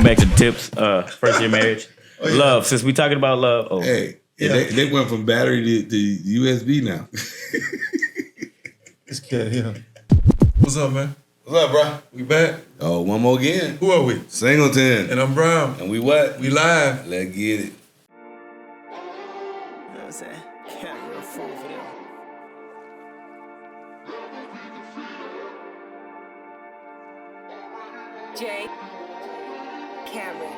back to tips. First year marriage. Oh, yeah. Love. Since we talking about love. Oh. Hey, they went from battery to USB now. This cat here. What's up, man? What's up, bro? We back? Oh, one more again. Who are we? Singleton. And I'm Brown. And we what? We live. Let's get it. You know what I'm saying? Can't real fool for them. Jay Cameron.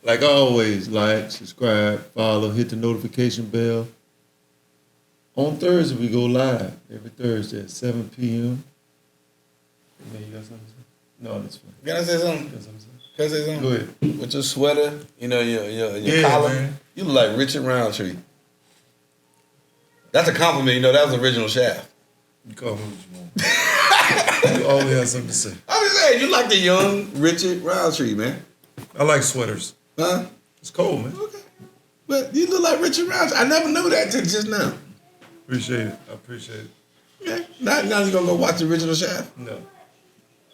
Like always, like, subscribe, follow, hit the notification bell. On Thursday, we go live. Every Thursday at 7 p.m. Man, you got something to say? No, that's fine. Can I say something? Can I say something? Go ahead. With your sweater, you know, your collar, man. You look like Richard Roundtree. That's a compliment, you know, that was original Shaft. You call me what you want. You always have something to say. I'm just saying, you like the young Richard Roundtree, man. I like sweaters. Huh? It's cold, man. Okay. But you look like Richard Roundtree. I never knew that till just now. Appreciate it. I appreciate it. Yeah. Now you're going to go watch the original Shaft? No.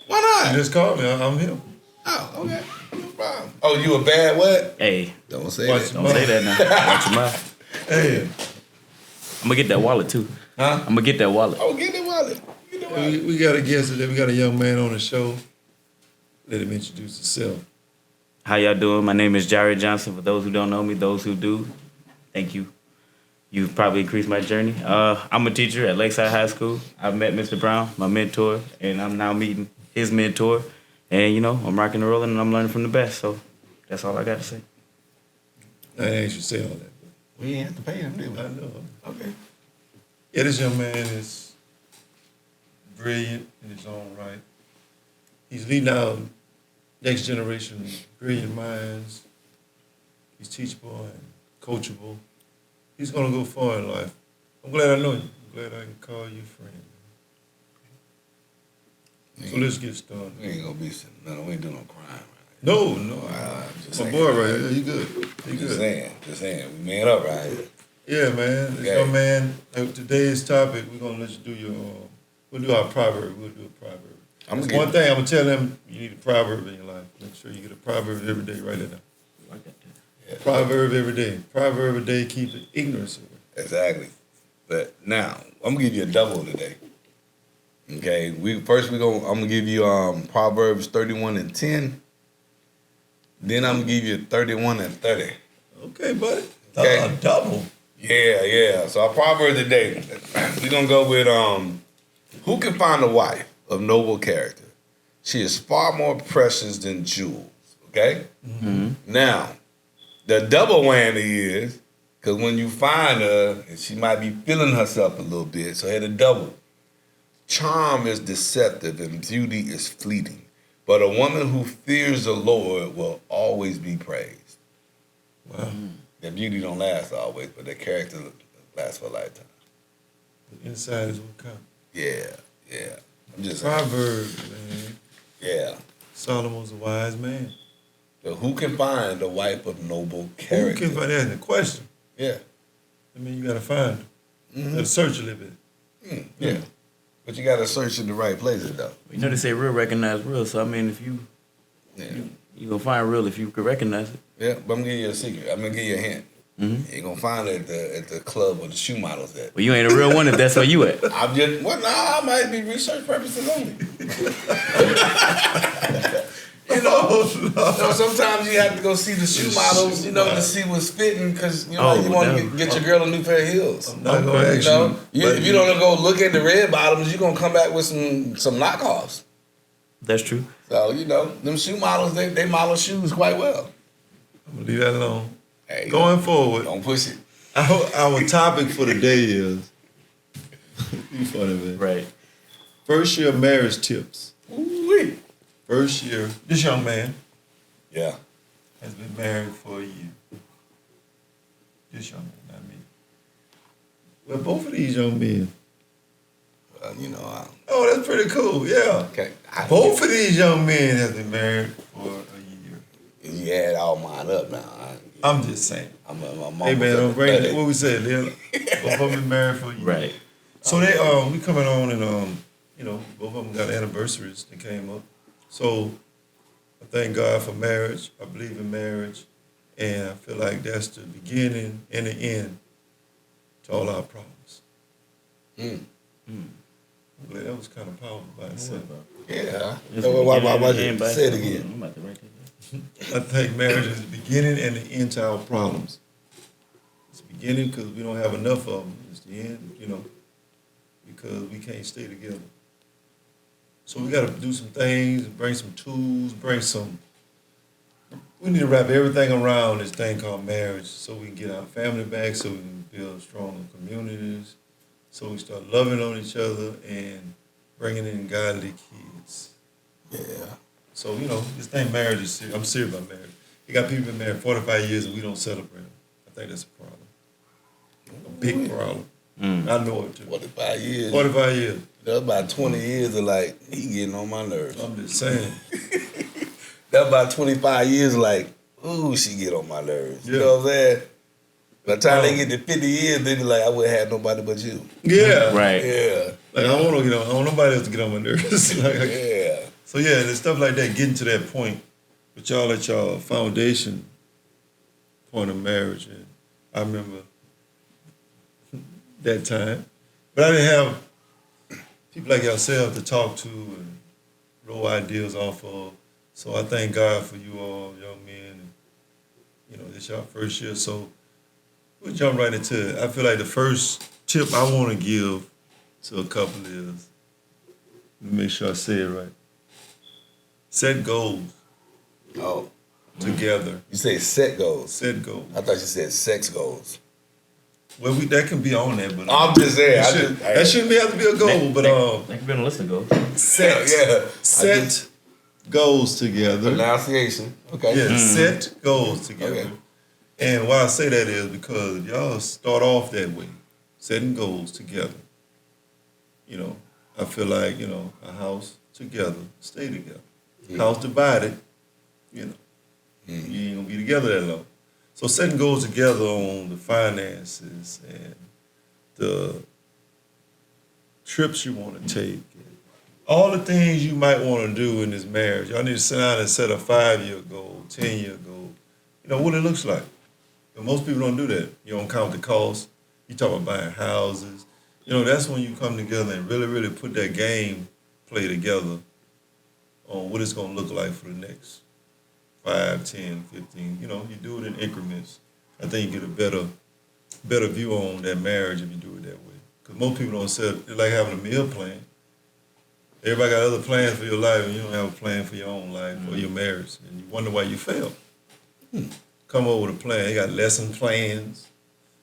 Why not? You just called me. I'm him. Oh, okay. No problem. Oh, you a bad what? Hey. Don't say Watch that. Don't say that now. Watch your mouth. Hey. I'm gonna get that wallet too. Huh? I'm gonna get that wallet. Oh, get the wallet. Get the wallet. We got a guest today. We got a young man on the show. Let him introduce himself. How y'all doing? My name is Jared Johnson. For those who don't know me, those who do, thank you. You've probably increased my journey. I'm a teacher at Lakeside High School. I've met Mr. Brown, my mentor, and I'm now meeting his mentor. And, you know, I'm rocking and rolling, and I'm learning from the best. So that's all I got to say. I didn't ask you to say all that. But We ain't have to pay him, did we? I know. Okay. Yeah, this young man is brilliant in his own right. He's leading our next generation of brilliant minds. He's teachable and coachable. He's going to go far in life. I'm glad I know him. I'm glad I can call you friend. So let's get started. We ain't gonna be sitting. No, we ain't doing no crime. Right? No. Just My saying. boy right here, he good. He Just good. saying. We man up right here. Yeah, man. This Okay. young man, today's topic, we're going to let you do your, we'll do our proverb. We'll do a proverb. That's one thing I'm going to tell them, you need a proverb in your life. Make sure you get a proverb every day. Write it down. Yeah. Proverb every day. Proverb a day, keep it ignorance away. Exactly. But now, I'm gonna give you a double today. Okay. I'm gonna give you Proverbs 31:10. Then I'm gonna give you 31:30. Okay, buddy. Okay. A double. Yeah. So our proverb today, we're gonna go with who can find a wife of noble character? She is far more precious than jewels. Okay? Mm-hmm. Now, the double whammy is because when you find her, and she might be feeling herself a little bit, so had a double. Charm is deceptive and beauty is fleeting, but a woman who fears the Lord will always be praised. Wow. Their beauty don't last always, but their character lasts for a lifetime. The inside is what counts. Yeah. I'm just saying. Proverbs, man. Yeah. Solomon's a wise man. So who can find a wife of noble character? Who can find that? The question. Yeah. I mean, you got to find her. You got to search a little bit. Yeah. But you got to search in the right places, though. You know they say real recognize real. So I mean, if you gonna find real if you can recognize it. Yeah, but I'm gonna give you a secret. I'm gonna give you a hint. Mm-hmm. You're gonna find it at the club where the shoe models at. Well, you ain't a real one if that's where you at. I'm just I might be research purposes only. So sometimes you have to go see the shoe models, to see what's fitting, because you want to get your girl a new pair of heels. I'm not gonna ask you. If you don't go look at the red bottoms, you're gonna come back with some knockoffs. That's true. So them shoe models, they model shoes quite well. I'm gonna leave that alone. Hey, Going forward, don't push it. our topic for the day is You funny, man. Right. First year marriage tips. Ooh-wee. First year, this young man Yeah. has been married for a year. This young man, not me. Well, both of these young men. Well, you know, Oh, that's pretty cool. Yeah. okay. Both of these young men have been married for a year. You had all mine up now. I'm just saying. I'm Hey man, don't bring that. What we said, Lil. Both of them been married for a year. Right. So they we coming on and you know, both of them got anniversaries that came up. So I thank God for marriage. I believe in marriage, and I feel like that's the beginning and the end to all our problems. Mm. I'm glad that was kind of powerful by itself. Yeah. It's Why beginning you and say it end by- again? I'm about to write that down. I think marriage is the beginning and the end to our problems. It's the beginning because we don't have enough of them. It's the end, you know, because we can't stay together. So we got to do some things, bring some tools, we need to wrap everything around this thing called marriage so we can get our family back, so we can build stronger communities, so we start loving on each other and bringing in godly kids. Yeah. So, you know, this thing marriage is serious. I'm serious about marriage. You got people been married 45 years and we don't celebrate them. I think that's a problem. A big problem. I know it too. 45 years. 45 years. That's about 20 years of like, he getting on my nerves. I'm just saying. That's about 25 years like, ooh, she get on my nerves. You Yeah. know what I'm saying? By the time they get to 50 years, they be like, I wouldn't have nobody but you. Yeah. Right. Yeah. Like, I don't want nobody else to get on my nerves. Yeah. So, yeah, and stuff like that, getting to that point, with y'all at y'all foundation point of marriage. And I remember that time. But I didn't have people like yourself to talk to and roll ideas off of. So I thank God for you all, young men. And, you know, this y'all first year. So we'll jump right into it. I feel like the first tip I want to give to a couple is, let me make sure I say it right. Set goals Oh. together. You say set goals. Set goals. I thought you said sex goals. Well, that can be on there, but I'm just saying. that shouldn't have to be a goal. But That could be on the list of goals. set goals together. Pronunciation. Okay. Yeah, set goals together. Okay. And why I say that is because if y'all start off that way, setting goals together, you know, I feel like, you know, a house together, stay together. House divided, you know, you ain't gonna be together that long. So setting goals together on the finances and the trips you want to take, and all the things you might want to do in this marriage. Y'all need to sit down and set a 5-year goal, 10-year goal. You know what it looks like. But most people don't do that. You don't count the cost. You talk about buying houses. You know, that's when you come together and really, really put that game play together on what it's going to look like for the next 5, 10, 15. You know, you do it in increments. I think you get a better view on that marriage if you do it that way. Because most people don't set, they like having a meal plan. Everybody got other plans for your life, and you don't have a plan for your own life or your marriage. And you wonder why you fail. Come over with a plan. They got lesson plans.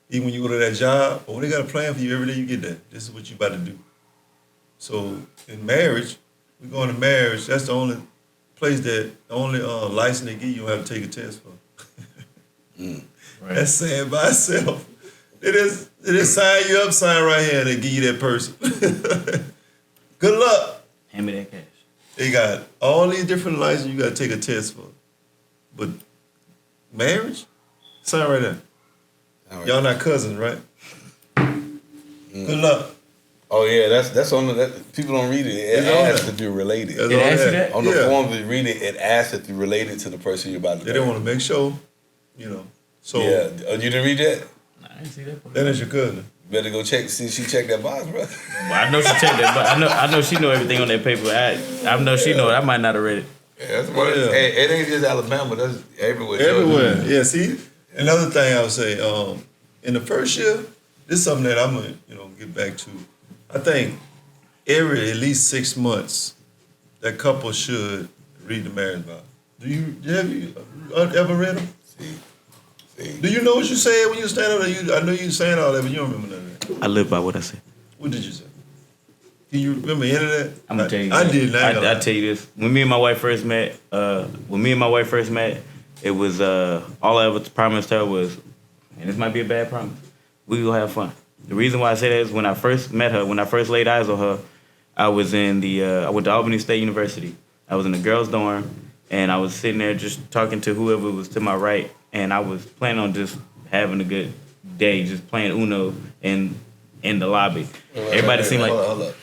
Even when you go to that job, they got a plan for you every day you get there. This is what you about to do. So in marriage, we go into marriage, that's the only place the only license they give you don't have to take a test for. Right. That's sad by itself. They just sign you up, sign right here, and they give you that person. Good luck. Hand me that cash. They got all these different licenses you got to take a test for. But marriage, sign right there. All right. Y'all not cousins, right? Good luck. Oh yeah, that's on that. People don't read it. It It's on asks there. if you're related. That's It all asks you that? On the Yeah. form, if you read it, it asks if you're related to the person you're about to They marry. don't want to make sure, you know. So Yeah. Oh, you didn't read that? Nah, I didn't see that part. that is your cousin. Better go check. See if she checked that box, bro. Well, I know she checked that, but I know she know everything on that paper. I know she know it. I might not have read it. Yeah, that's what Yeah. Hey, it ain't just Alabama. That's everywhere. Everywhere. Yeah, see? Another thing I would say, in the first year, this is something that I'm going to, get back to. I think every at least 6 months, that couple should read the marriage vow. Have you ever read them? See. Do you know what you said when you stand up there? I know you saying all that, but you don't remember none of that. I live by what I say. What did you say? Can you remember any of that? I'm gonna tell you. I did not. I tell you this. When me and my wife first met, it was all I ever promised her was, and this might be a bad promise, we gonna have fun. The reason why I say that is when I first met her, when I first laid eyes on her, I was in I went to Albany State University. I was in the girls' dorm, and I was sitting there just talking to whoever was to my right, and I was planning on just having a good day, just playing Uno in the lobby. Everybody seemed like. Hold up.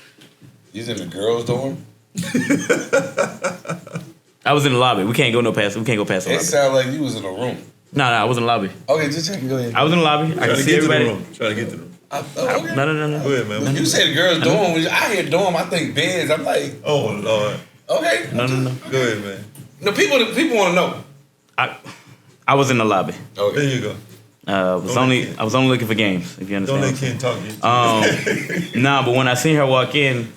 He's in the girls' dorm? I was in the lobby. We can't go past the It lobby. sounded like you was in a room. No, I was in the lobby. Okay, just checking. Go ahead. I was in the lobby. I could see everybody. Try to get to the room. Okay. No. Go ahead, man. When you say the girls' dorm, I hear dorm, I think beds. I'm like, Oh, Lord. okay. No. Go ahead, man. No, people want to know. I was in the lobby. There Okay. you go. I was only looking for games. If you Don't understand. let Ken talk you. Nah, but when I seen her walk in,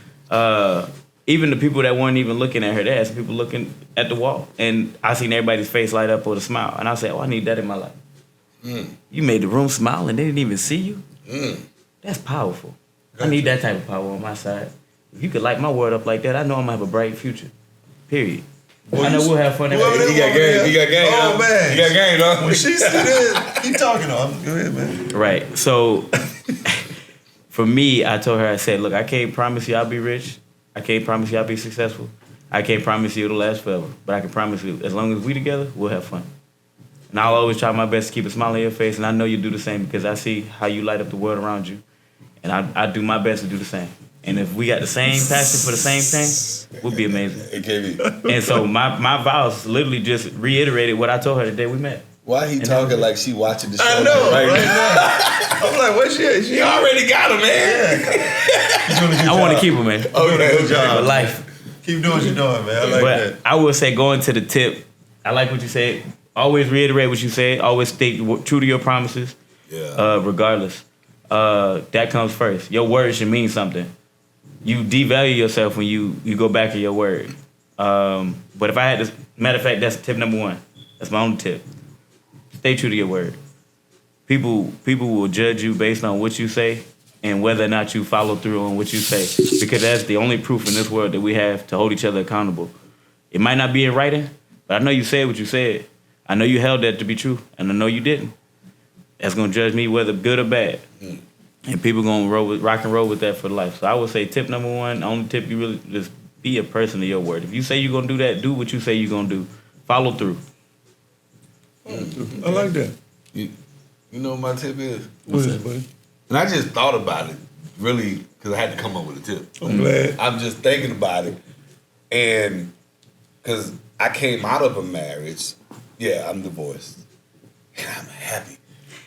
even the people that weren't even looking at her, there, some people looking at the wall, and I seen everybody's face light up with a smile, and I said, "Oh, I need that in my life." You made the room smile, and they didn't even see you. That's powerful. I need that type of power on my side. If you could light my world up like that, I know I'm gonna have a bright future. Period. I know we'll have fun. He got game. Oh, man. He got game, though. When she said this, keep talking on. Go ahead, man. Right. So, for me, I told her, I said, look, I can't promise you I'll be rich. I can't promise you I'll be successful. I can't promise you it'll last forever. But I can promise you, as long as we together, we'll have fun. And I'll always try my best to keep a smile on your face, and I know you do the same because I see how you light up the world around you. And I do my best to do the same. And if we got the same passion for the same thing, we'll be amazing. It can't be. And so my vows literally just reiterated what I told her the day we met. Why he talking like she watching the show? I know, right right now? I'm like, where's she at? He already got him, man. I want to keep her, man. Okay, Good job. For life. Keep doing what you're doing, man. I like But that. I would say going to the tip, I like what you said. Always reiterate what you said. Always stay true to your promises, Yeah. regardless. That comes first. Your word should mean something. You devalue yourself when you go back to your word. But if I had to, matter of fact, that's tip number one. That's my only tip. Stay true to your word. People will judge you based on what you say and whether or not you follow through on what you say, because that's the only proof in this world that we have to hold each other accountable. It might not be in writing, but I know you said what you said. I know you held that to be true, and I know you didn't. That's gonna judge me whether good or bad, and people gonna rock and roll with that for life. So I would say tip number one, the only tip, you really just be a person of your word. If you say you're gonna do that, do what you say you're gonna do. Follow through. I like that. You know what my tip is? What is it, buddy? And I just thought about it, really, because I had to come up with a tip. I'm glad. I'm just thinking about it, and because I came out of a marriage, yeah, I'm divorced, and I'm happy,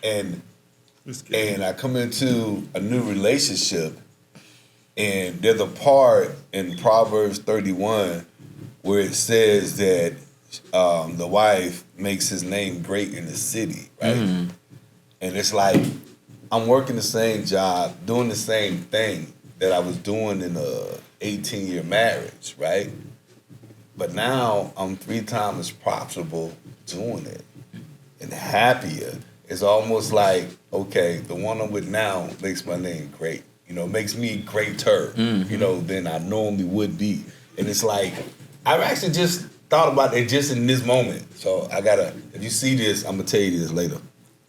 and I come into a new relationship, and there's a part in Proverbs 31 where it says that the wife makes his name great in the city, right? And it's like, I'm working the same job, doing the same thing that I was doing in a 18-year marriage, right? But now I'm 3 times as profitable doing it and happier. It's almost like, okay, the one I'm with now makes my name great. You know, makes me greater, you know, than I normally would be. And it's like, I've actually just thought about it just in this moment. So I gotta, if you see this, I'm gonna tell you this later.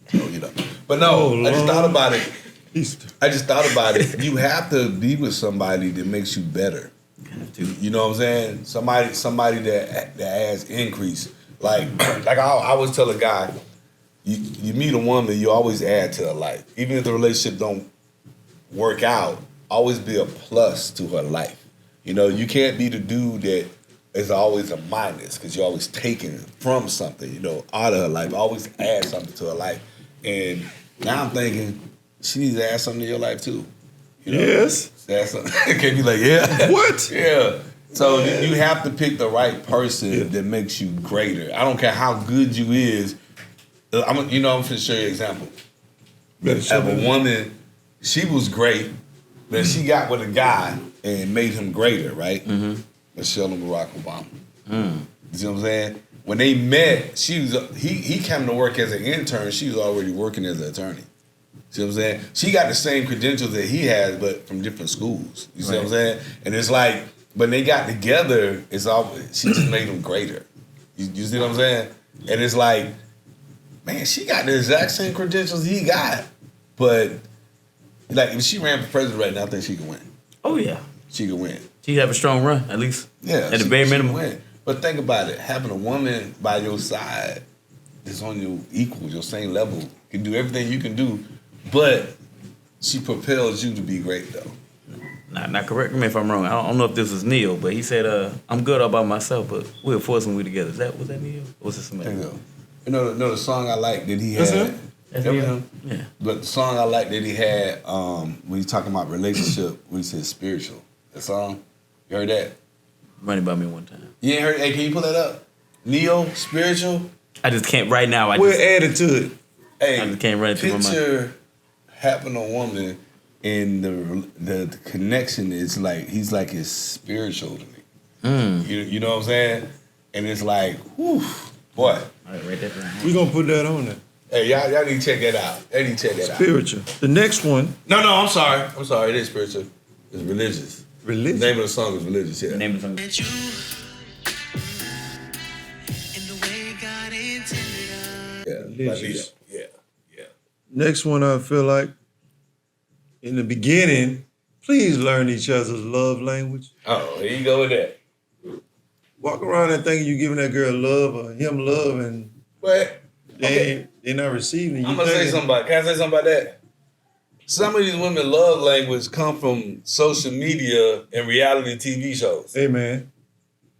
So, you know. But no, I just thought about it. You have to be with somebody that makes you better. You know what I'm saying? Somebody that has increase. Like I always tell a guy, you meet a woman, you always add to her life. Even if the relationship don't work out, always be a plus to her life. You know, you can't be the dude that is always a minus because you're always taking from something, you know, out of her life. Always add something to her life. And now I'm thinking, she needs to add something to your life too. You know? Yes. That's can't be like, yeah. What? Yeah. So you have to pick the right person that makes you greater. I don't care how good you is. I'm going to show you an example. Of a woman, she was great, but she got with a guy and made him greater, right? Michelle and Barack Obama. You see what I'm saying? When they met, he came to work as an intern. She was already working as an attorney. See what I'm saying? She got the same credentials that he has, but from different schools. You see what I'm saying? And it's like, when they got together, it's all she just made them greater. You see what I'm saying? And it's like, man, she got the exact same credentials he got, but like if she ran for president right now, I think she could win. Oh yeah, she could win. She'd have a strong run, at least. Yeah, at the bare minimum. Win. But think about it: having a woman by your side that's on your equal, your same level, can do everything you can do, but she propels you to be great, though. Not correct me if I'm wrong. I don't know if this was Neil, but he said, "I'm good all by myself, but we'll force when we together." Was that Neil? Or was it somebody? You know the song I like that he had. That's him? Yeah. But the song I like that he had when he's talking about relationship, when he said spiritual. The song, you heard that? Run it by me one time. You ain't heard? Hey, can you pull that up? Neo, spiritual. I just can't right now. We'll add it to it. Hey, I just can't run it through my mind. Picture having a woman. And the connection is like he's like his spiritual to me. You know what I'm saying? And it's like, whew, boy. All right, right there. We're gonna put that on there. Hey, y'all need to check that out. They need to check that out. Spiritual. The next one. No, I'm sorry. It is spiritual. It's religious. Religious. The name of the song is religious. Yeah. The name of the song. Religious. Yeah. Next one, I feel like. In the beginning, please learn each other's love language. Oh, here you go with that. Walk around and thinking you giving that girl love or him love, and they're not receiving. I'm gonna say something about. Can I say something about that? Some of these women love language come from social media and reality TV shows. Hey man,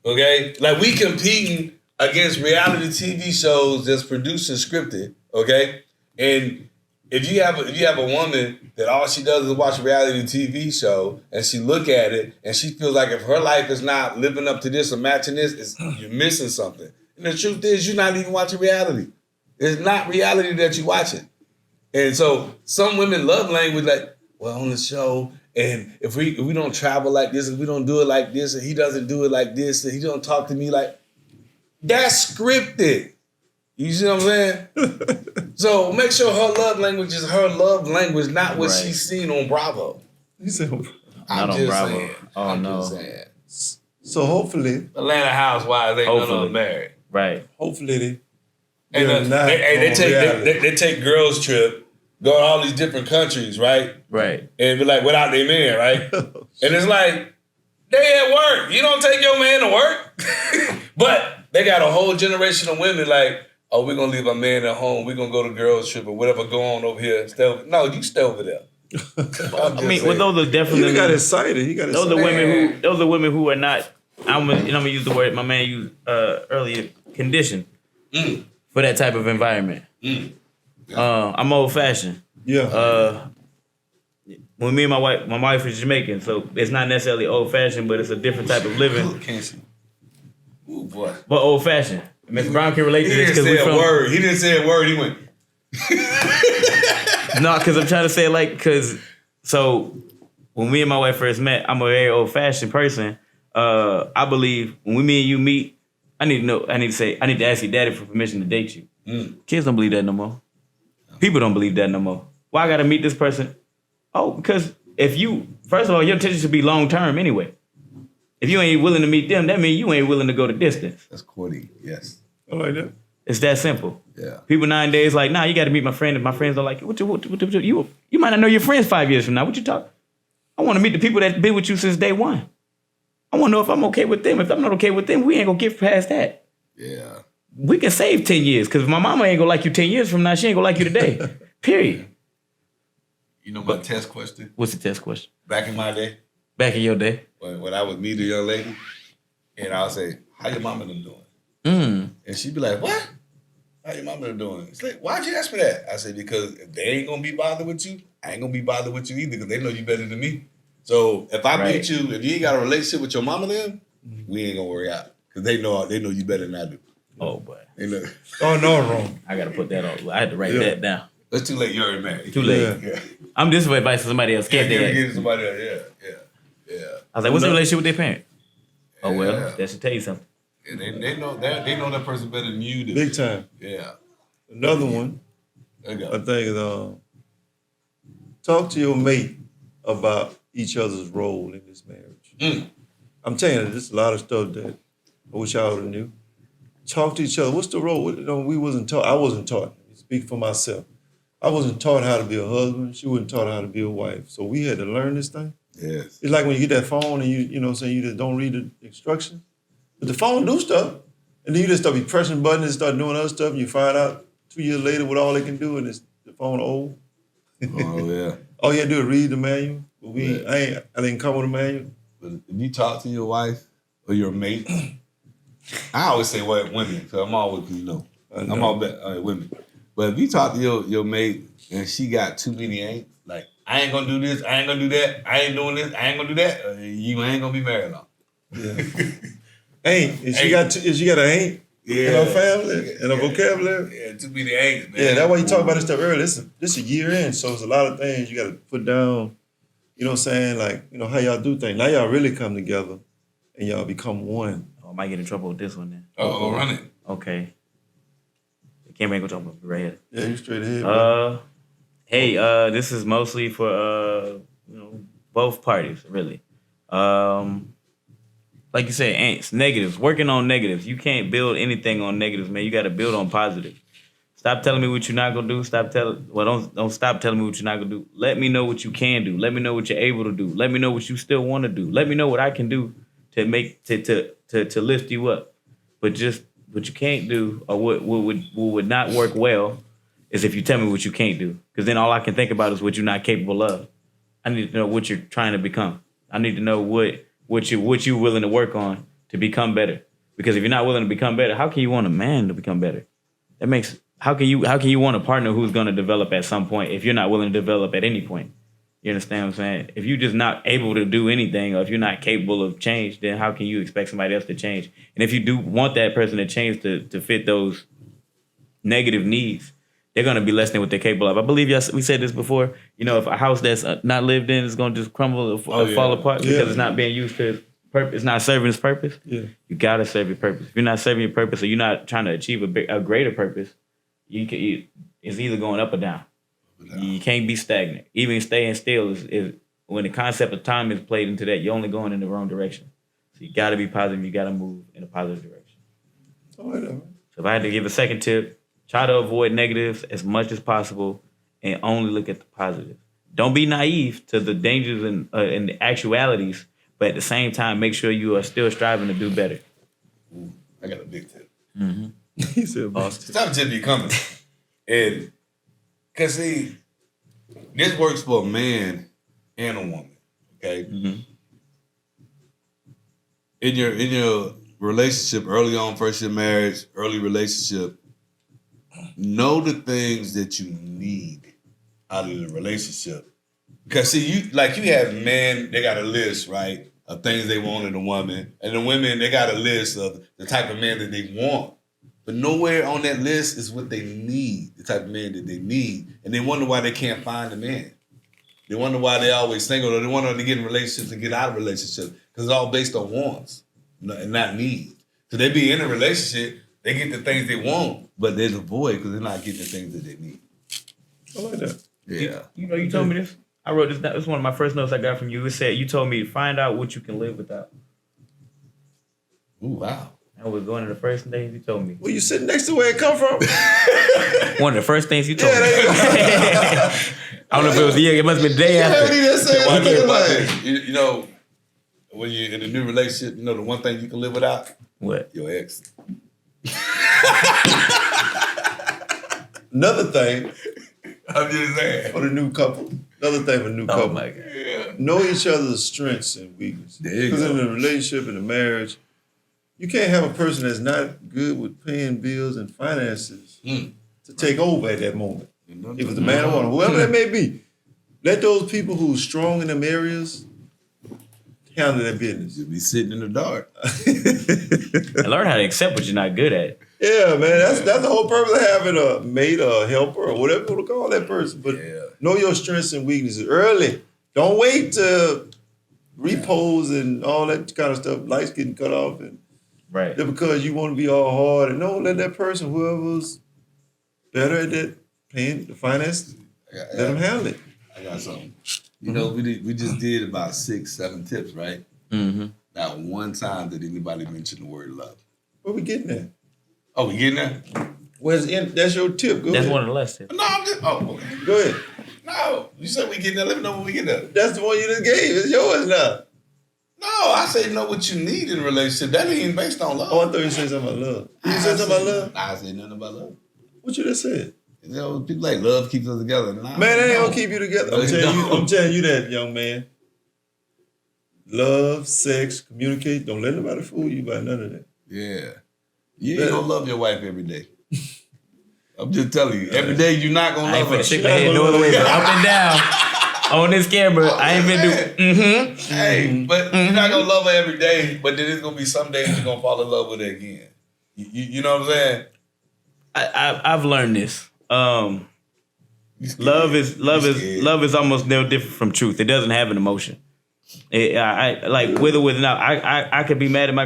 okay, like we competing against reality TV shows that's produced and scripted. Okay, and if you have a woman that all she does is watch a reality TV show and she look at it and she feels like if her life is not living up to this or matching this, you're missing something. And the truth is you're not even watching reality. It's not reality that you're watching. And so some women love language like, well, on the show, and if we don't travel like this, if we don't do it like this, and he doesn't do it like this, and he don't talk to me like, that's scripted. You see what I'm saying? So make sure her love language is her love language, not what she's seen on Bravo. You said not on Bravo. Saying. Oh I'm no. Just saying. So hopefully, Atlanta Housewives ain't none of them married. Right. Hopefully they take girls trip, go to all these different countries, right? Right. And be like without their man, right? And it's like they at work. You don't take your man to work, but they got a whole generation of women like. Oh, we're gonna leave our man at home. We're gonna go to girls trip or whatever. Go on over here. No, you stay over there. I mean, well, those are definitely. He got excited. Those are women who are not. I'm gonna use the word my man used earlier. Conditioned for that type of environment. I'm old fashioned. Yeah. When me and my wife is Jamaican, so it's not necessarily old fashioned, but it's a different type of living. Ooh, boy. But old fashioned. Mr. Brown can relate to this because we from. He didn't say a word. He went. No, because I'm trying to say so when me and my wife first met, I'm a very old fashioned person. I believe when me and you meet, I need to ask your daddy for permission to date you. Kids don't believe that no more. People don't believe that no more. Why I gotta meet this person? Oh, because first of all, your intention should be long term anyway. If you ain't willing to meet them, that means you ain't willing to go the distance. That's corny, yes. I like that. It's that simple. Yeah. People nowadays like, nah, you got to meet my friend. If my friends don't like you, you might not know your friends 5 years from now. What you talk? I want to meet the people that been with you since day one. I want to know if I'm okay with them. If I'm not okay with them, we ain't gonna get past that. Yeah. We can save 10 years because if my mama ain't gonna like you 10 years from now, she ain't gonna like you today. Period. You know my test question? What's the test question? Back in my day. Back in your day. When I would meet a young lady, and I'll say, how your mama them doing? And she'd be like, what? How your mama them doing? It's like, why'd you ask me that? I said, because if they ain't gonna be bothered with you, I ain't gonna be bothered with you either because they know you better than me. So if I meet you, if you ain't got a relationship with your mama then, we ain't gonna worry out. Because they know you better than I do. Oh boy. They know. Oh, no, wrong. I gotta put that on. I had to write that down. It's too late, you already married. Too late. Yeah. I'm just for advice for somebody else. Can't Give they? it to somebody else, yeah. I was like, what's the relationship with their parent? Oh well, Yeah. that should tell you something. And they know that person better than you do. Big time. Yeah. Another one, There you I go. think is talk to your mate about each other's role in this marriage. I'm telling you, there's a lot of stuff that I wish I would have knew. Talk to each other. What's the role? We wasn't taught. I wasn't taught. Speak for myself. I wasn't taught how to be a husband. She wasn't taught how to be a wife. So we had to learn this thing. Yes. It's like when you get that phone and you know what I'm saying, you just don't read the instructions. But the phone do stuff. And then you just start be pressing buttons and start doing other stuff and you find out 2 years later what all they can do and it's the phone old. Oh yeah. All you had to do is read the manual. But I didn't come with a manual. But if you talk to your wife or your mate, I always say women, so I'm always, I'm all about women. But if you talk to your mate and she got too many ain'ts, like, I ain't gonna do this, I ain't gonna do that, I ain't doing this, I ain't gonna do that, you ain't gonna be married long. Yeah. Ain't. If she got an ain't in her family, in her vocabulary. Yeah, too many ain'ts, man. Yeah, that's why you talk about this stuff earlier. This a year in, so it's a lot of things you gotta put down, you know what I'm saying? Like, how y'all do things. Now y'all really come together and y'all become one. Oh, I might get in trouble with this one then. Run it. Okay. The camera ain't gonna talk about me right here. Yeah, you straight ahead, bro. Hey, this is mostly for both parties, really. Like you said, ants, negatives, working on negatives. You can't build anything on negatives, man. You got to build on positive. Stop telling me what you're not gonna do. Don't stop telling me what you're not gonna do. Let me know what you can do. Let me know what you're able to do. Let me know what you still want to do. Let me know what I can do to make to lift you up. But just what you can't do or what would not work well is if you tell me what you can't do. Because then all I can think about is what you're not capable of. I need to know what you're trying to become. I need to know what you're willing to work on to become better. Because if you're not willing to become better, how can you want a man to become better? How can you want a partner who's going to develop at some point if you're not willing to develop at any point? You understand what I'm saying? If you're just not able to do anything, or if you're not capable of change, then how can you expect somebody else to change? And if you do want that person to change to fit those negative needs, they're going to be less than what they're capable of. I believe we said this before. If a house that's not lived in is going to just crumble or fall apart because it's not being used to its purpose, it's not serving its purpose. Yeah. You got to serve your purpose. If you're not serving your purpose or you're not trying to achieve a greater purpose, it's either going up or down. You can't be stagnant. Even staying still is when the concept of time is played into that, you're only going in the wrong direction. So you got to be positive. You got to move in a positive direction. All right, So if I had to give a second tip, try to avoid negatives as much as possible and only look at the positives. Don't be naive to the dangers and the actualities, but at the same time, make sure you are still striving to do better. Ooh, I got a big tip. Mm-hmm. He said, It's not a tip you coming. And because see, this works for a man and a woman. Okay. Mm-hmm. In your relationship, early on, first year marriage, early relationship, know the things that you need out of the relationship. Because see, you have men, they got a list, right, of things they want in a woman, and the women, they got a list of the type of man that they want. But nowhere on that list is what they need, the type of man that they need. And they wonder why they can't find a man. They wonder why they're always single, or they wonder to get in relationships and get out of relationships. Because it's all based on wants and not needs. So they be in a relationship, they get the things they want, but there's a void because they're not getting the things that they need. I like that. Yeah. You told me this. I wrote this down. It's one of my first notes I got from you. It said, you told me to find out what you can live without. Ooh, wow. That was one of the first things you told me. Well, you sitting next to where it come from? One of the first things you told me. Yeah, I don't know if it was it must have been the day after. You know, when you're in a new relationship, you know the one thing you can live without? What? Your ex. Another thing I'm just saying. for the new couple. Another thing for the new couple. Oh my God. Yeah. Know each other's strengths and weaknesses. There you Because go. in a relationship, in a marriage, you can't have a person that's not good with paying bills and finances to take over at that moment. If it's a man or woman, whoever that may be, let those people who's strong in them areas handle their business. You'll be sitting in the dark. And learn how to accept what you're not good at. Yeah, man, that's the whole purpose of having a mate or a helper or whatever you want to call that person. But know your strengths and weaknesses early. Don't wait to repose and all that kind of stuff. Lights getting cut off and Right. just because you want to be all hard. And no, let that person, whoever's better at that, paying the finance, let them handle it. I got something. You know, we just did about 6, 7 tips, right? Mm-hmm. Not one time did anybody mention the word love. Where we getting at? Oh, we getting there? Where's that's your tip? Go That's ahead. one of the less tips. No, I'm just. Oh, okay. Go ahead. No, you said we getting there. Let me know when we get there. That's the one you just gave. It's yours now. No, I say know what you need in a relationship. That ain't based on love. Oh, I thought you said something about love. You said something about love? I said nothing about love. What you just said? You know, people like love keeps us together. Nah, Man, that ain't no. gonna keep you together. No, I'm telling you that, young man. Love, sex, communicate. Don't let nobody fool you by none of that. Yeah. You ain't gonna love your wife every day. I'm just telling you, every day you're not gonna I ain't love her. finna shake my head no other way, but up and down on this camera. I ain't finna do. Mm-hmm. Hey, but you're not gonna love her every day, but then it's gonna be some days you're gonna fall in love with her again. You know what I'm saying? I've learned this. Love is almost no different from truth. It doesn't have an emotion. I like with or without. I could be mad at my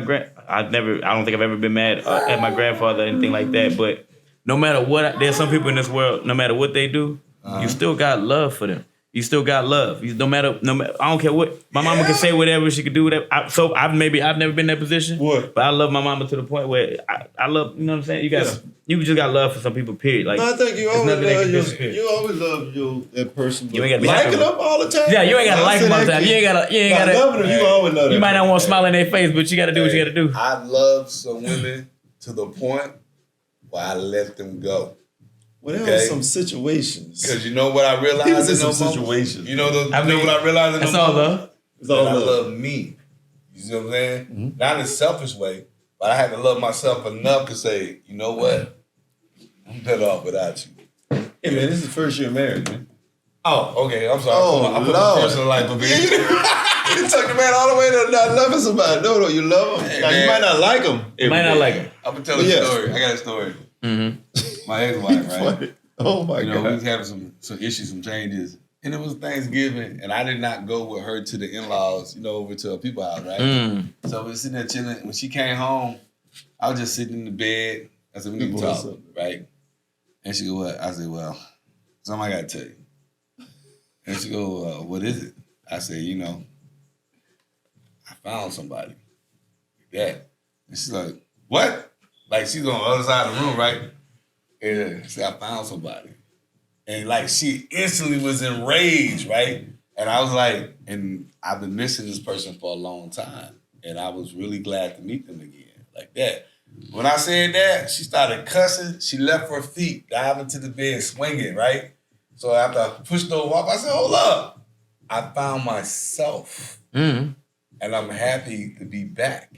I don't think I've ever been mad at my grandfather or anything like that. But no matter what, there's some people in this world. No matter what they do, you still got love for them. You still got love. No matter. I don't care what my mama can say. Whatever she could do. Whatever. I've never been in that position. What? But I love my mama to the point where I love. You know what I'm saying? You just got love for some people. Period. Like No, I think you there's always nothing that love can your, disappear. you always love that person. You ain't gotta be liking happy with them all the time. Yeah, you ain't gotta like them all the time. You ain't gotta. Loving them, you always love You that might not person. want to smile in their face, but you gotta do what you gotta do. I love some women to the point where I let them go. Well, there Okay. are some situations. Because you know what I realized He was in in those some moments? situations. You know what I realized in That's those all moments? love. It's all That I love. love me. You see what I'm saying? Not in a selfish way, but I had to love myself enough to say, you know what? I'm better off without you. Hey, man, this is the first year of marriage, man. Oh, okay. I'm sorry. Oh, I put my Lord. personal life up here. You took the man all the way to not loving somebody. No, you love him. Hey, Now, you man. might not like him. You might not like him. I'm gonna tell you Yeah. a story. I got a story. Mm-hmm. My ex-wife, right? Funny. Oh, my You know, we God. was having some issues, some changes. And it was Thanksgiving, and I did not go with her to the in-laws, over to her people house, right? Mm. So we were sitting there chilling. When she came home, I was just sitting in the bed. I said, we need to What's talk, up? right? And she go, what? I said, well, something I got to tell you. And she go, what is it? I said, I found somebody. Like that. And she's like, what? Like she's on the other side of the room, right? And she said, I found somebody. And like she instantly was enraged, right? And I was like, and I've been missing this person for a long time. And I was really glad to meet them again. Like that. When I said that, she started cussing. She left her feet, diving into the bed, swinging, right? So after I pushed her off, I said, hold up. I found myself. Mm. And I'm happy to be back.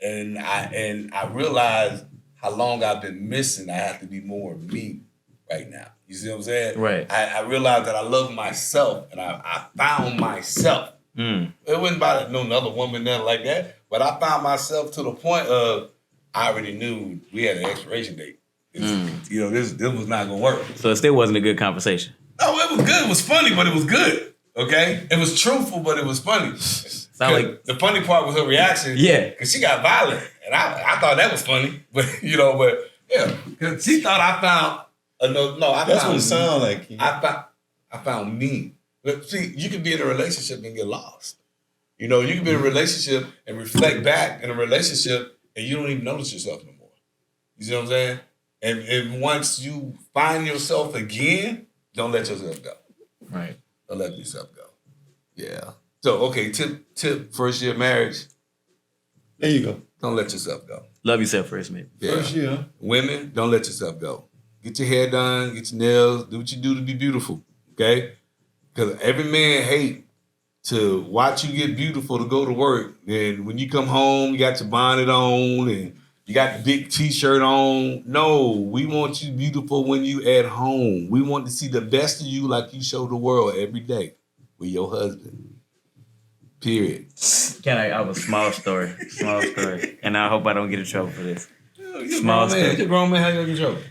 And I realized how long I've been missing. I have to be more me right now. You see what I'm saying? Right. I realized that I love myself, and I found myself. Mm. It wasn't about no other woman, nothing like that. But I found myself to the point of I already knew we had an expiration date. This was not gonna work. So it still wasn't a good conversation. No, it was good. It was funny, but it was good. Okay, it was truthful, but it was funny. Sound like The funny part was her reaction. Yeah. Because she got violent. And I thought that was funny. But, yeah. Because she thought I found, That's what it sounds like. I found me. But see, you can be in a relationship and get lost. You can be in a relationship and reflect back in a relationship and you don't even notice yourself no more. You see what I'm saying? And once you find yourself again, don't let yourself go. right. Don't let yourself go. Yeah. So, okay, tip first year marriage, There you go. don't let yourself go. Love yourself first, man. Yeah. First year, huh? Women, don't let yourself go. Get your hair done, get your nails, do what you do to be beautiful, okay? Because every man hate to watch you get beautiful to go to work. And when you come home, you got your bonnet on and you got the big t-shirt on. No, we want you beautiful when you at home. We want to see the best of you like you show the world every day with your husband. Period. I have a small story. And I hope I don't get in trouble for this. Small man. You're a grown man. How you get in trouble?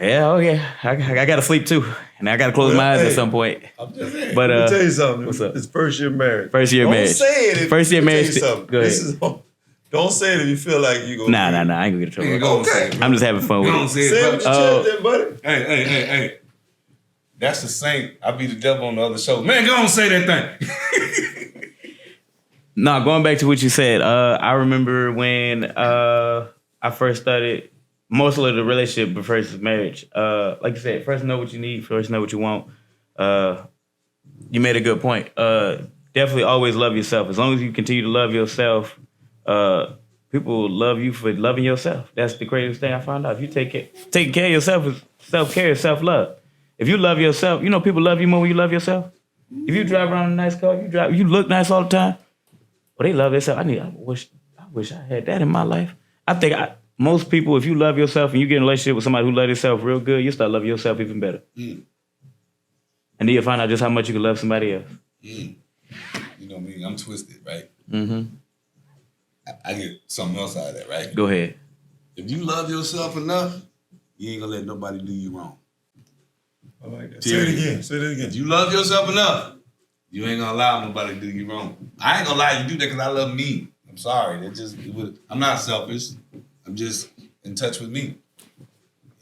Yeah, oh yeah. I got to sleep too. And I got to close my eyes at some point. I'm just saying. But Let me tell you something. what's up? It's first year marriage. First year Don't marriage. say it. First year let me tell marriage. you something. Go ahead. Don't say it if you feel like you go. Nah. I ain't gonna get in trouble. Go on, say Okay. it. I'm just having fun Go with on, it. say Say it it. with your chest, then, buddy. Hey. That's the saint. I be the devil on the other show. Man, go on say that thing. No, going back to what you said, I remember when I first started, mostly the relationship but versus marriage. Like you said, first know what you need, first know what you want. You made a good point. Definitely always love yourself. As long as you continue to love yourself, people will love you for loving yourself. That's the greatest thing I found out. If you taking care of yourself is self-care, self-love. If you love yourself, you know people love you more when you love yourself. If you drive around in a nice car, you look nice all the time. Well, they love themselves. I wish I had that in my life. I think most people, if you love yourself and you get in a relationship with somebody who loves themselves real good, you start loving yourself even better. And then you'll find out just how much you can love somebody else. You know me, I'm twisted, right? Mm-hmm. I get something else out of that, right? Go ahead. If you love yourself enough, you ain't gonna let nobody do you wrong. I like that. Say it again. Say it again. If you love yourself enough, you ain't gonna allow nobody to do you wrong. I ain't gonna allow you to do that because I love me. I'm sorry. I'm not selfish. I'm just in touch with me.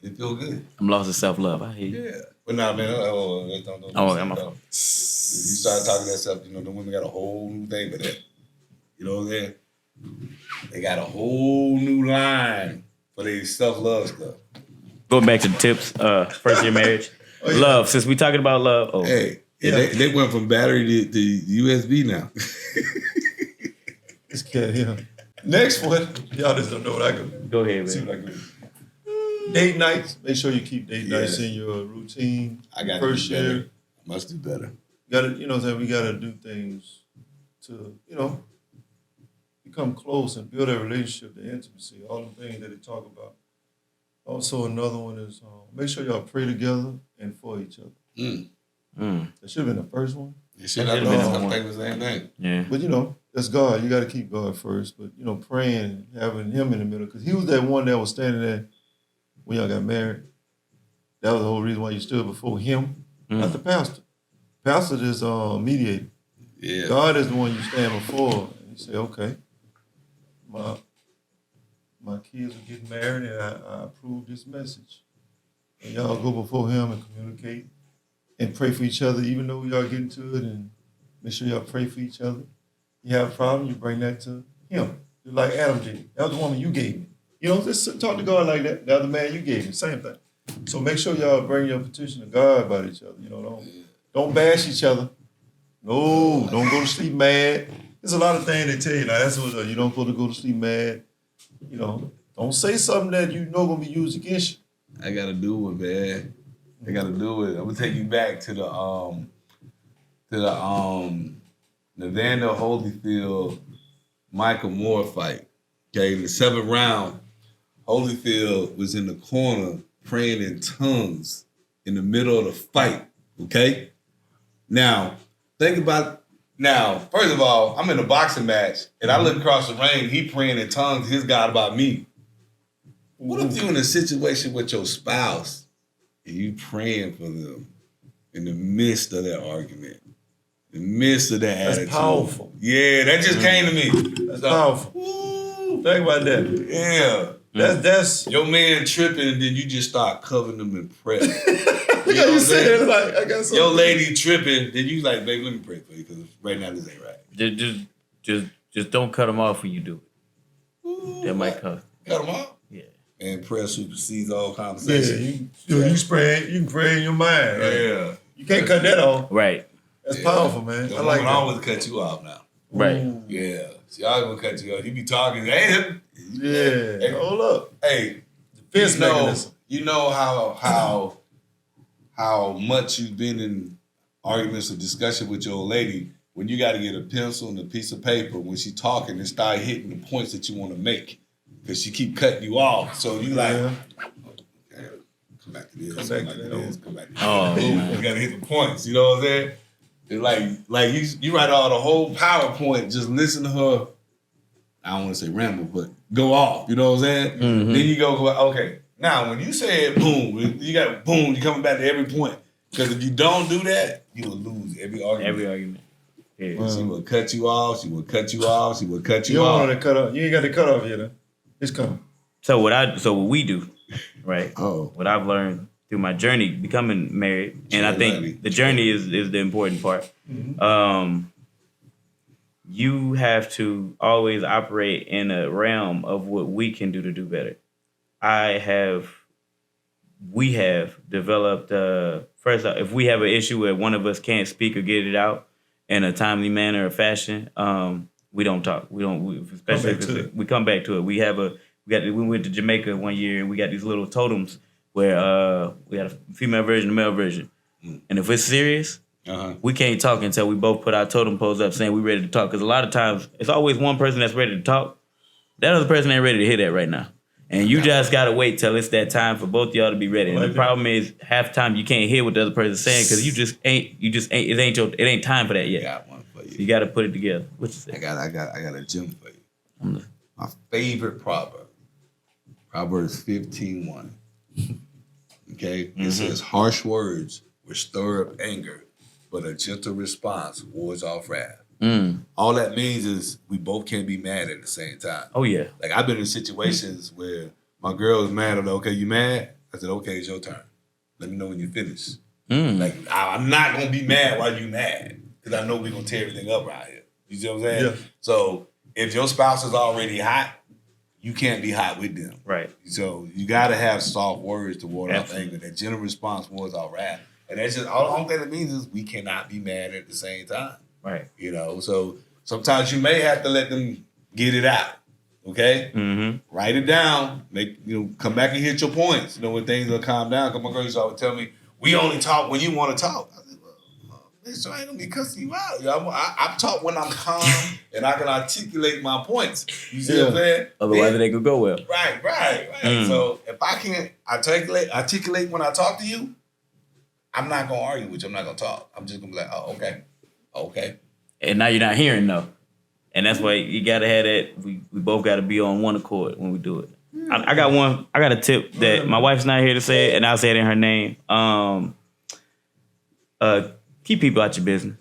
It feel good. I'm lost in self-love. I hear you. Yeah. But nah, man. Don't I'm a... You start talking that stuff, the women got a whole new thing for that. You know what I'm saying? They got a whole new line for their self-love stuff. Going back to the tips, first year marriage. Oh, yeah. Love, since we talking about love. Oh. Hey, yeah. they went from battery to USB now. This cat here. Next one. Y'all just don't know what I can do. Go ahead, man. See what I can do. Date nights. Make sure you keep date nights in your routine. I got first do better. year. Must do better. We gotta do things to, become close and build a relationship, the intimacy, all the things that they talk about. Also, another one is make sure y'all pray together and for each other. That should have been the first one. It should have been the same thing. Yeah. But that's God. You got to keep God first. But praying, having Him in the middle, because He was that one that was standing there when y'all got married. That was the whole reason why you stood before Him, not the pastor. Pastor is mediator. Yeah. God is the one you stand before, and you say, okay, my kids are getting married, and I approve this message. And y'all go before Him and communicate and pray for each other, even though y'all get into it, and make sure y'all pray for each other. You have a problem, you bring that to Him. Just like Adam did. That was the woman you gave me. Just talk to God like that. The other man you gave me, same thing. So make sure y'all bring your petition to God about each other. Don't bash each other. No, don't go to sleep mad. There's a lot of things they tell you. Now that's what you don't supposed to go to sleep mad. Don't say something that gonna be used against you. I gotta do it, man. I gotta do it. I'm gonna take you back to the Nathaniel Holyfield Michael Moore fight. Okay, in the 7th round, Holyfield was in the corner praying in tongues in the middle of the fight. Okay? Now, think about first of all, I'm in a boxing match and I look across the ring, he praying in tongues, his God about me. What if you're in a situation with your spouse and you praying for them in the midst of that argument, in the midst of that attitude? That's powerful. Yeah, that just came to me. That's powerful. Think about that. Yeah. That's your man tripping and then you just start covering them in prayer. You say it like I got something. Your lady tripping, then you like, baby, let me pray for you because right now this ain't right. Just don't cut them off when you do it. Ooh, that might cut them off. Yeah. And prayer supersedes all conversation. Yeah, you can pray in your mind. Right? Yeah. You can't cut that off. Right. That's powerful, man. The I like woman that. always cut you off now. Right. Ooh. Yeah. She always gonna cut you off. You be talking, hey, hold up. Hey, defense mechanism. You know how much you've been in arguments or discussion with your old lady when you got to get a pencil and a piece of paper when she talking and start hitting the points that you want to make because she keep cutting you off. So you like, okay, come back to this, come back to this, come back to this. Oh, you got to hit the points. You know what I'm saying? It's like you write all the whole PowerPoint, just listen to her. I don't want to say ramble, but go off. You know what I'm saying? Mm-hmm. Then you go, okay. Now, when you said boom, you coming back to every point. Because if you don't do that, you will lose every argument. Yeah. She will cut you off. She will cut you off. She will cut you off. You don't want to cut off. You ain't got to cut off yet. Huh? It's coming. So what we do, right? Oh. What I've learned through my journey becoming married, and I think the journey is the important part. You have to always operate in a realm of what we can do to do better. We have developed, first, if we have an issue where one of us can't speak or get it out in a timely manner or fashion, we don't talk. Especially if we come back to it. We went to Jamaica one year and we got these little totems where we had a female version, a male version. And if it's serious, we can't talk until we both put our totem pose up saying we're ready to talk. Because a lot of times, it's always one person that's ready to talk. That other person ain't ready to hear that right now. And you just gotta wait till it's that time for both of y'all to be ready. And the problem is, half the time you can't hear what the other person's saying because it ain't time for that yet. I got one for you. So you gotta put it together. What you say? I got a gem for you. My favorite proverb. Proverbs 15:1. Okay? It says, harsh words will stir up anger, but a gentle response wards off wrath. All that means is we both can't be mad at the same time. Oh, yeah. Like, I've been in situations where my girl is mad. I'm like, okay, you mad? I said, okay, it's your turn. Let me know when you finish. Like, I'm not going to be mad while you mad because I know we're going to tear everything up right here. You see what I'm saying? Yeah. So if your spouse is already hot, you can't be hot with them. Right. So you got to have soft words to ward off anger. That gentle response wards off wrath. And that's just, all the only thing that means is we cannot be mad at the same time. Right. You know, so sometimes you may have to let them get it out. Okay? Write it down. Come back and hit your points. When things will calm down. Because my girl used to always tell me, we only talk when you want to talk. I said, well, bitch, I ain't going to be cussing you out. I talk when I'm calm and I can articulate my points. You see what I'm saying? Otherwise, it ain't going to go well. Right. So if I can't articulate when I talk to you, I'm not going to argue with you. I'm not going to talk. I'm just going to be like, oh, okay. And now you're not hearing, though. And that's why you got to have that. We both got to be on one accord when we do it. I got a tip that my wife's not here to say it, and I'll say it in her name. Keep people out your business.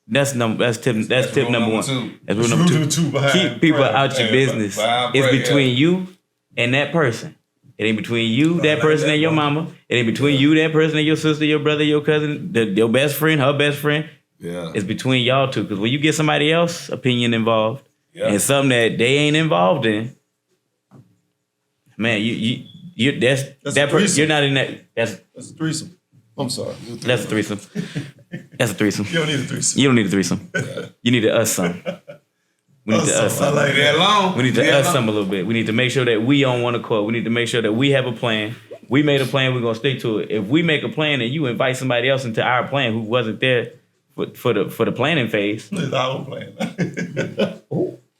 That's tip number one. That's rule number two. Keep people out your business. It's between you and that person. It ain't between you, that person, and your mama. It ain't between you, that person, and your sister, your brother, your cousin, your best friend, her best friend. Yeah. It's between y'all two. Because when you get somebody else's opinion involved and something that they ain't involved in, man, that's that person. You're not in that. That's a threesome. I'm sorry. That's a threesome. That's a threesome. You don't need a threesome. You don't need a threesome. You need to us some. We need to us some. I like that long. We need to us some a little bit. We need to make sure that we on one accord. We need to make sure that we have a plan. We made a plan. We're gonna stick to it. If we make a plan and you invite somebody else into our plan who wasn't there for the planning phase, it's our own plan.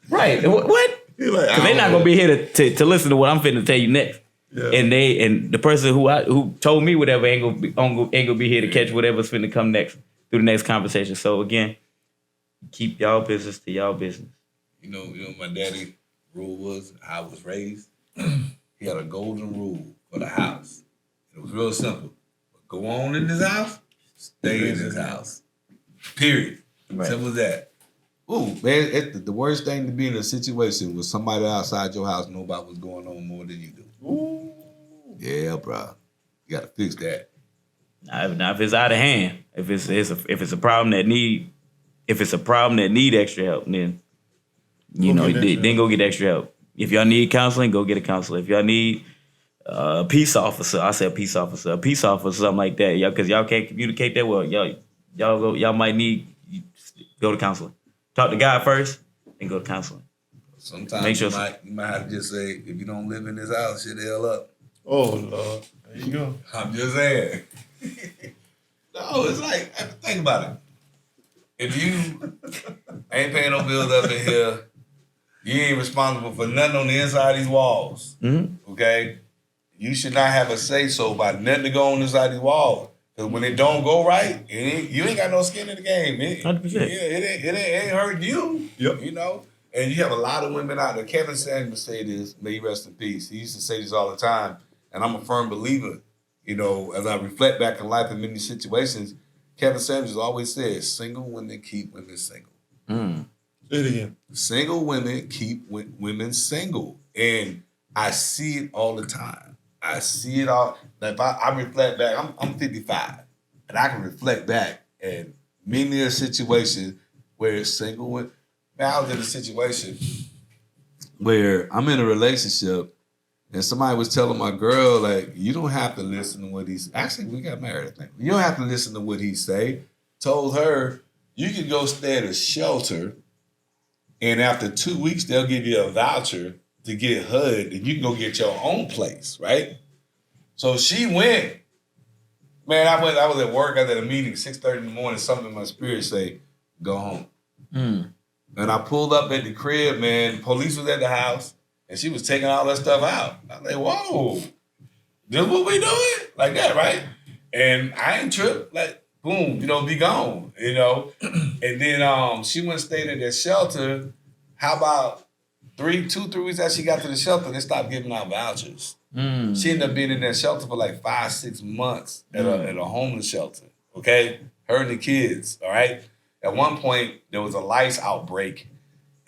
Right? What? Because they're not gonna be here to listen to what I'm finna tell you next. Yeah. And the person who told me whatever ain't gonna be here to catch whatever's finna come next through the next conversation. So again, keep y'all business to y'all business. You know my daddy rule was, how I was raised. He had a golden rule for the house. It was real simple. Go on in this house, stay in this house. Period. Right. Simple as that. Ooh, man, the worst thing to be in a situation with somebody outside your house know about what's going on more than you do. Ooh. Yeah, bro. You gotta fix that. Now, if it's out of hand, if it's a problem that need extra help, then then go get extra help. If y'all need counseling, go get a counselor. If y'all need a peace officer, I say a peace officer, something like that. Because y'all can't communicate that well. Y'all might need go to counseling. Talk to God first, then go to counseling. Sometimes you might have to just say, if you don't live in this house, shit the hell up. Oh, Lord. There you go. I'm just saying. No, it's like, think about it. If you ain't paying no bills up in here, you ain't responsible for nothing on the inside of these walls. Mm-hmm. Okay? You should not have a say-so about nothing to go on inside these walls. Because when it don't go right, you ain't got no skin in the game. 100%. It ain't hurting you. Yep. You know? And you have a lot of women out there. Kevin Samuels say this, may he rest in peace. He used to say this all the time. And I'm a firm believer, as I reflect back in life in many situations, Kevin Samuels always says, single women keep women single. Say it again. Single women keep women single. And I see it all the time. I see it all. Now, if I reflect back, I'm 55, and I can reflect back at many a situation where it's single. Man, I was in a situation where I'm in a relationship, and somebody was telling my girl, like, you don't have to listen to what he's. Actually, we got married, I think. You don't have to listen to what he say. Told her, you can go stay at a shelter, and after 2 weeks, they'll give you a voucher to get HUD, and you can go get your own place, right? So she went. Man, I was at work. I was at a meeting, 6:30 in the morning. Something in my spirit say, go home. And I pulled up at the crib, man. Police was at the house, and she was taking all that stuff out. I was like, whoa, this what we doing? Like that, right? And I ain't tripped. Like, boom, be gone, And then she went and stayed at that shelter. How about 3 weeks after she got to the shelter, they stopped giving out vouchers. She ended up being in that shelter for like 5-6 months at a homeless shelter, okay? Her and the kids, all right? At one point, there was a lice outbreak,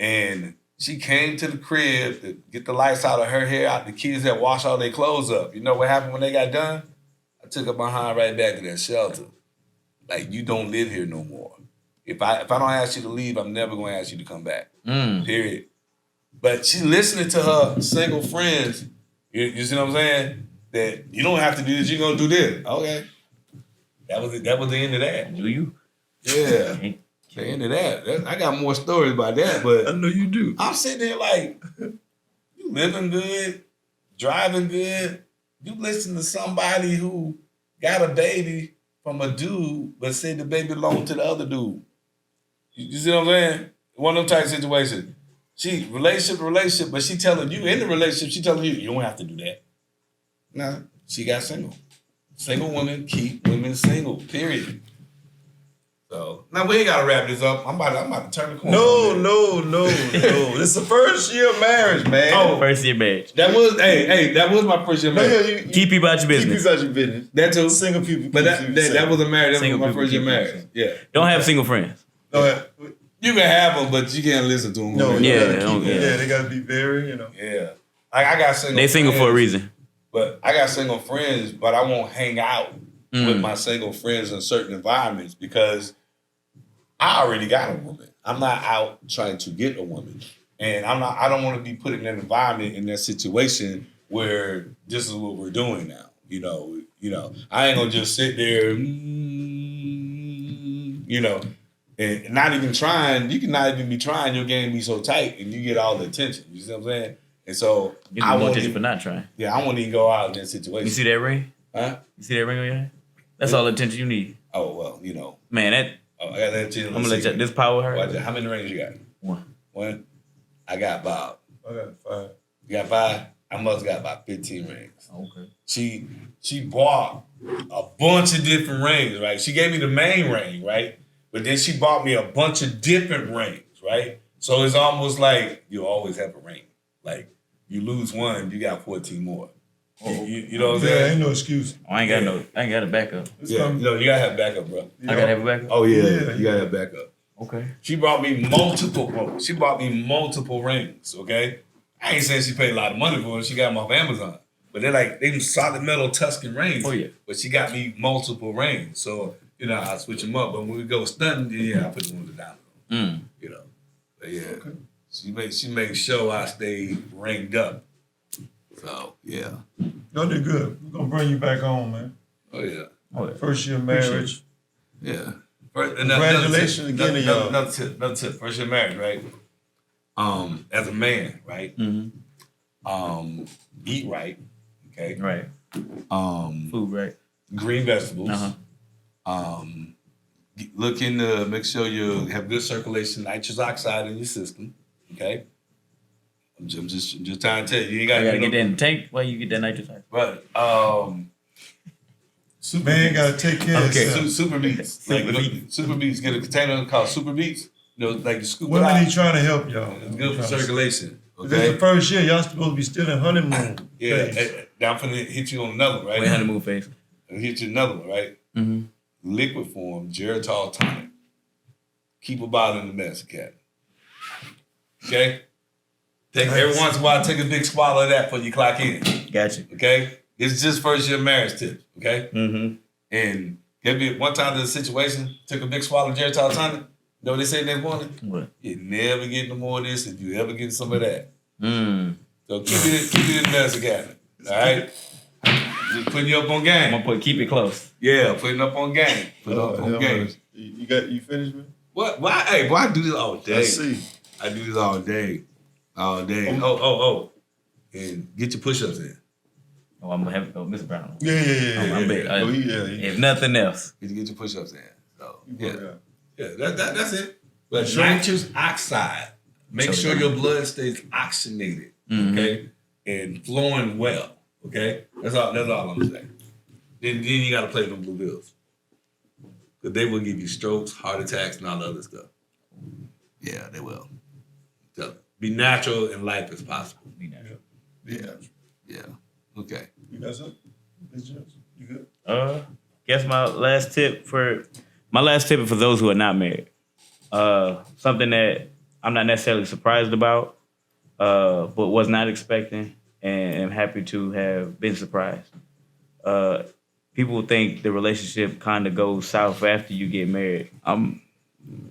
and she came to the crib to get the lice out of her hair out. The kids had washed all their clothes up. You know what happened when they got done? I took her behind right back to that shelter. Like, you don't live here no more. If I don't ask you to leave, I'm never going to ask you to come back, period. But she listening to her single friends. You see what I'm saying? That you don't have to do this, you're going to do this. Okay. That was the end of that. Do you? Yeah. The end of that. I got more stories about that, but I know you do. I'm sitting there like, you living good, driving good. You listen to somebody who got a baby from a dude, but said the baby belonged to the other dude. You see what I'm saying? One of them type of situations. She relationship, but she telling you in the relationship, she telling you don't have to do that. Nah, she got single. Single women keep women single. Period. So now we ain't gotta wrap this up. I'm about to turn the corner. No. It's the first year of marriage, man. Oh, First year marriage. that was my first year of marriage. Keep people out your Keep business. people out your business. That too. Single people. But that was a marriage. That Single was my people first year keep marriage. themselves. Yeah. Don't have single friends. You can have them, but you can't listen to them. No, Yeah, yeah, they gotta be very, Yeah. I got single. They single for a reason. But I got single friends, but I won't hang out with my single friends in certain environments because I already got a woman. I'm not out trying to get a woman. And I don't want to be put in that environment, in that situation where this is what we're doing now. I ain't gonna just sit there, and not even trying. You can not even be trying. Your game be so tight, and you get all the attention. You see what I'm saying? And so You get more attention for not trying. Yeah, I won't even go out in that situation. You see that ring? Huh? You see that ring on your hand? That's all the attention you need. Oh well, Man, that I got that. I'm gonna let you, this power hurt. Watch it. How many rings you got? One. I got Bob. I got 5. You got 5? I must got about 15 rings. Okay. She bought a bunch of different rings, right? She gave me the main ring, right? But then she bought me a bunch of different rings, right? So it's almost like you always have a ring. Like you lose one, you got 14 more. You know what I'm saying? Yeah, ain't no excuse. I ain't got a backup. You gotta have backup, bro. I gotta have a backup. Oh yeah, you gotta have backup. Okay. She brought me multiple rings, okay? I ain't saying she paid a lot of money for it. She got them off Amazon. But they solid metal Tuscan rings. Oh, yeah. But she got me multiple rings. So, I switch them up. But when we go stunting, I put the ones down. But yeah. Okay. She makes sure I stay ringed up. So, yeah. No, they're good. We're gonna bring you back home, man. Oh, yeah. First year of marriage. Yeah. Congratulations again to y'all. Another tip. First year marriage, right? As a man, right? Mm-hmm. Eat right. Okay. Right. Food, right? Green vegetables. Uh-huh. Look into make sure you have good circulation, nitrous oxide in your system. Okay. I'm just trying to tell you. You I gotta get that in the tank. Why you get that nitrous oxide? Right. Man gotta take care of himself. Super Beats. Super Beats. Get a container called Super Beats. Like you scoop it Women out. ain't trying to help y'all. It's good for circulation. This is the first year. Y'all supposed to be still in honeymoon. Yeah. phase. I'm finna hit you on another one, right? Wait, honeymoon phase. I'll hit you another one, right? Mm-hmm. Liquid form, Geritol tonic. Keep a bottle in the medicine cabinet. Okay? Every once in a while, take a big swallow of that before you clock in. Gotcha. Okay? It's just first year marriage tips, okay? Mm-hmm. And give me one time there's a situation, took a big swallow of Geritol tonic. You know what they say next morning? What? You never get no more of this if you ever get some of that. Mm. So keep it in the medicine cabinet. All right? Just putting you up on I'm game. gonna keep it close. Yeah, putting up on game. Put up on game. You finished, man? What? Why? Hey, boy, I do this all day. I see. I do this all day. All day. Oh. And get your push-ups in. Oh, I'm gonna have Mr. Brown. Yeah. I'm big. If nothing else. Get your push-ups in. So, Yeah. that's it. But Sure. nitrous oxide. Make sure your blood stays oxygenated, okay? And flowing well, okay? That's all I'm saying. Then you gotta play them blue pills. Because they will give you strokes, heart attacks, and all the other stuff. Yeah, they will. Tell them. Be natural and life as possible. Be natural. Yeah. Okay. You got something? Ms. Johnson, you good? Guess my last tip is for those who are not married. Something that I'm not necessarily surprised about, but was not expecting, and am happy to have been surprised. People think the relationship kind of goes south after you get married.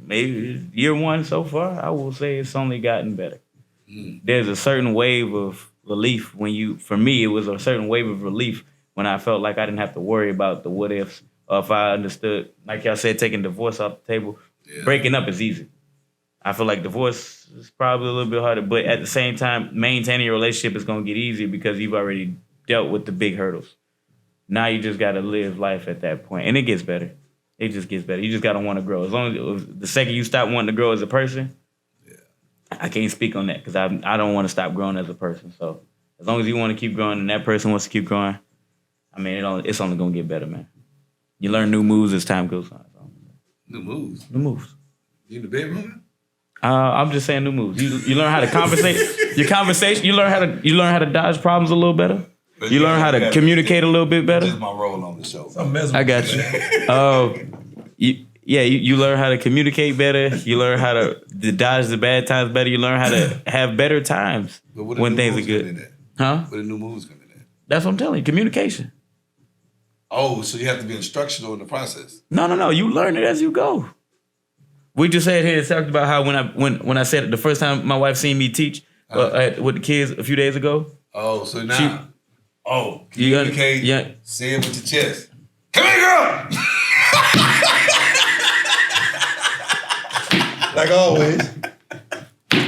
Maybe year one so far, I will say it's only gotten better. There's a certain wave of relief for me, it was a certain wave of relief when I felt like I didn't have to worry about the what ifs, or if I understood, like y'all said, taking divorce off the table. Yeah. Breaking up is easy. I feel like divorce is probably a little bit harder, but at the same time, maintaining your relationship is going to get easier because you've already dealt with the big hurdles. Now you just got to live life at that point, and it gets better. It just gets better. You just got to want to grow. As long as the second you stop wanting to grow as a person, I can't speak on that because I don't want to stop growing as a person. So as long as you want to keep growing and that person wants to keep growing, I mean, it's only going to get better, man. You learn new moves as time goes on. So. New moves? New moves. You in the bedroom? I'm just saying new moves. You learn how to conversate. Your conversation. You learn how to dodge problems a little better. You learn how to communicate a little bit better. This is my role on the show. I got you. You learn how to communicate better. You learn how to dodge the bad times better. You learn how to have better times when things are good. Huh? What the new moves coming in? That's what I'm telling you. Communication. Oh, so you have to be instructional in the process. No. You learn it as you go. We just said here, talked about how when I said it the first time my wife seen me teach with the kids a few days ago. Oh, so now, communicate. Say it with your chest. Come here, girl. Like always,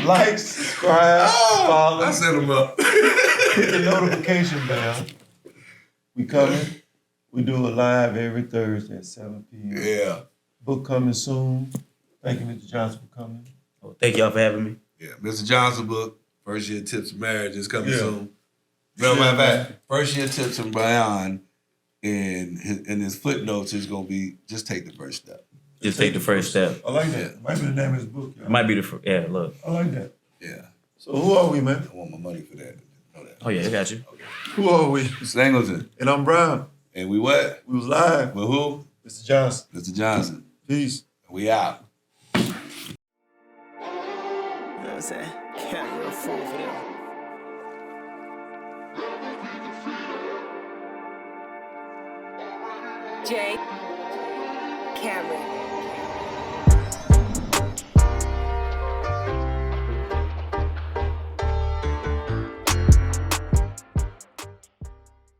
like, subscribe, follow. I set them up. Hit the notification bell. We coming. We do a live every Thursday at 7 p.m. Yeah. Book coming soon. Thank you, Mr. Johnson, for coming. Oh, thank y'all for having me. Yeah, Mr. Johnson book, First Year Tips of Marriage is coming soon. Matter of fact, First Year Tips of Brown, in his footnotes is gonna be just take the first step. Just take the first step. I like that. Might be the name of his book. Y'all. It might be the look. I like that. Yeah. So who are we, man? I want my money for that. Know that. Oh yeah, I got you. Okay. Who are we? Singleton. And I'm Brown. And we what? We was live. With who? Mr. Johnson. Mr. Johnson. Peace. We out. You know what I'm saying? Can't real fool for them. J. Cameron.